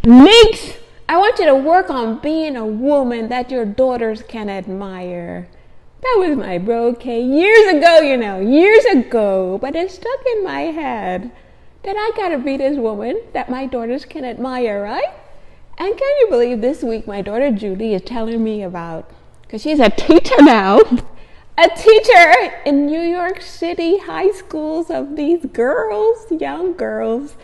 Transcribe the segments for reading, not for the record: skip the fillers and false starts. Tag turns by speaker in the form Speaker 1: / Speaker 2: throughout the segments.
Speaker 1: Nix, I want you to work on being a woman that your daughters can admire. That was my bro K years ago, years ago. But it stuck in my head that I gotta be this woman that my daughters can admire, right? And can you believe this week my daughter Julie is telling me about, because she's a teacher now, a teacher in New York City high schools of these girls, young girls.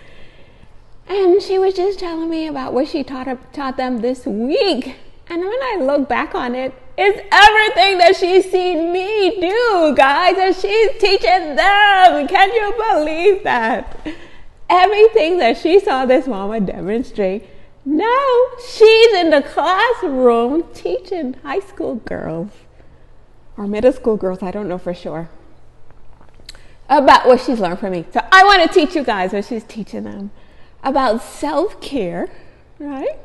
Speaker 1: And she was just telling me about what she taught them this week. And when I look back on it, it's everything that she's seen me do, guys, and she's teaching them. Can you believe that? Everything that she saw this mama demonstrate, now she's in the classroom teaching high school girls, or middle school girls, I don't know for sure, about what she's learned from me. So I want to teach you guys what she's teaching them about self-care, right?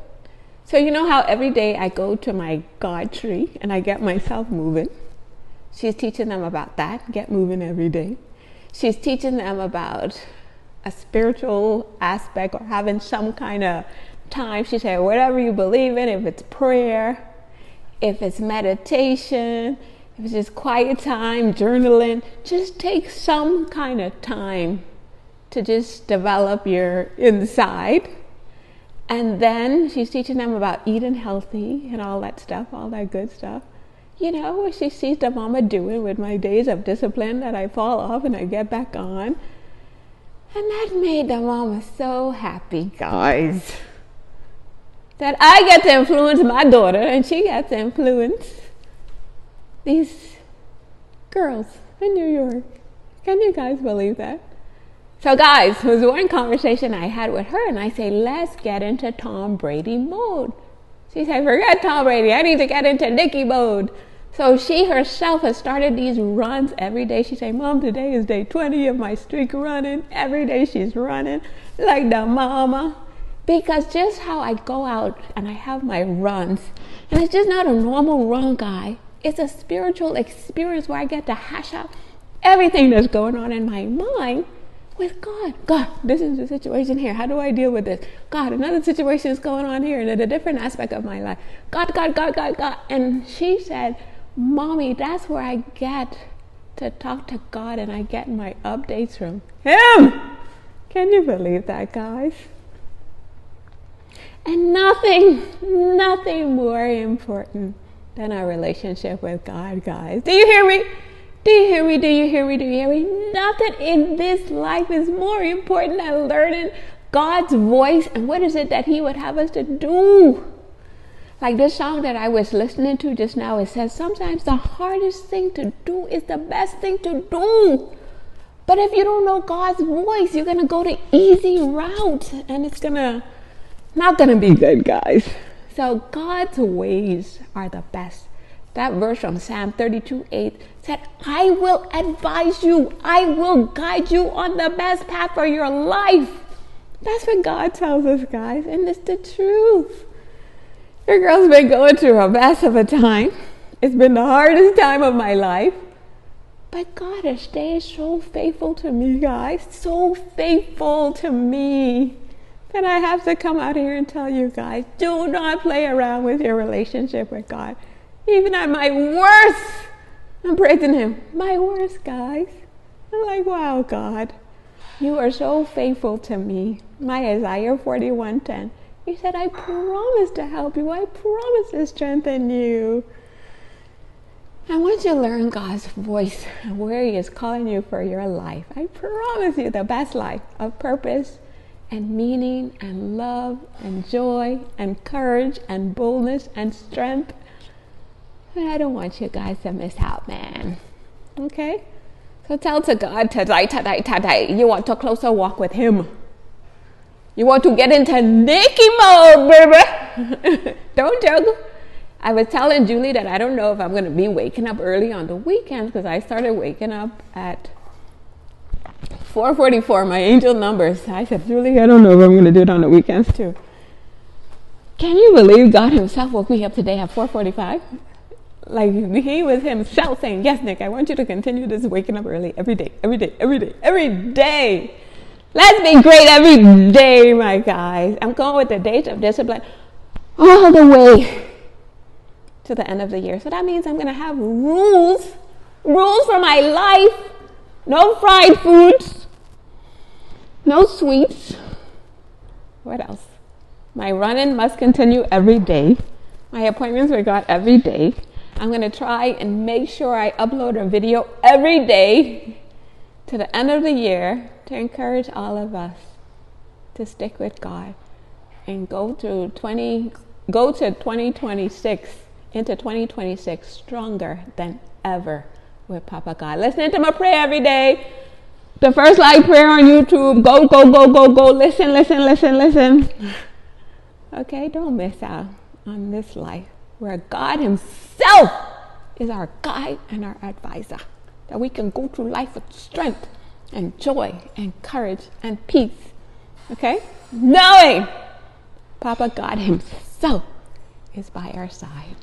Speaker 1: So you know how every day I go to my God tree and I get myself moving? She's teaching them about that, get moving every day. She's teaching them about a spiritual aspect or having some kind of time. She said, whatever you believe in, if it's prayer, if it's meditation, if it's just quiet time, journaling, just take some kind of time to just develop your inside. And then she's teaching them about eating healthy and all that stuff, all that good stuff. What she sees the mama doing with my days of discipline that I fall off and I get back on. And that made the mama so happy, guys, that I get to influence my daughter and she gets to influence these girls in New York. Can you guys believe that? So guys, it was one conversation I had with her and I say, let's get into Tom Brady mode. She said, forget Tom Brady, I need to get into Nikki mode. So she herself has started these runs every day. She said, Mom, today is day 20 of my streak running. Every day she's running like the mama. Because just how I go out and I have my runs, and it's just not a normal run, guy. It's a spiritual experience where I get to hash out everything that's going on in my mind with God. God, this is the situation here. How do I deal with this? God, another situation is going on here in a different aspect of my life. God, God, God, God, God. And she said, Mommy, that's where I get to talk to God and I get my updates from Him. Can you believe that, guys? And nothing more important than our relationship with God, guys. Do you hear me? Do you hear me? Do you hear me? Do you hear me? Nothing in this life is more important than learning God's voice and what is it that He would have us to do. Like this song that I was listening to just now, it says, sometimes the hardest thing to do is the best thing to do. But if you don't know God's voice, you're going to go the easy route and it's not going to be good, guys. So God's ways are the best. That verse from Psalm 32:8 said, I will advise you. I will guide you on the best path for your life. That's what God tells us, guys. And it's the truth. Your girl's been going through a mess of a time. It's been the hardest time of my life. But God has stayed so faithful to me, guys. So faithful to me. That I have to come out here and tell you guys, do not play around with your relationship with God. Even at my worst, I'm praising Him. My worst, guys. I'm like, wow, God, you are so faithful to me. My Isaiah 41:10. He said, I promise to help you. I promise to strengthen you. And once you learn God's voice and where He is calling you for your life, I promise you the best life of purpose and meaning and love and joy and courage and boldness and strength. And I don't want you guys to miss out, man. Okay? So tell to God today, you want a closer walk with Him. You want to get into Nikki mode, baby. Don't juggle. I was telling Julie that I don't know if I'm going to be waking up early on the weekends because I started waking up at 4:44, my angel numbers. I said, Julie, I don't know if I'm going to do it on the weekends too. Can you believe God Himself woke me up today at 4:45? Like He was Himself saying, yes, Nick, I want you to continue this waking up early every day, every day, every day, every day. Let's be great every day, my guys. I'm going with the days of discipline all the way to the end of the year. So that means I'm going to have rules for my life. No fried foods. No sweets. What else? My running must continue every day. My appointments with God every day. I'm going to try and make sure I upload a video every day to the end of the year to encourage all of us to stick with God and go to 2026 into 2026 stronger than ever with Papa God. Listening to my prayer every day. The First Light prayer on YouTube. Go. Listen. Okay, don't miss out on this life where God himself is our guide and our advisor. That we can go through life with strength and joy and courage and peace. Okay? Knowing Papa God himself is by our side.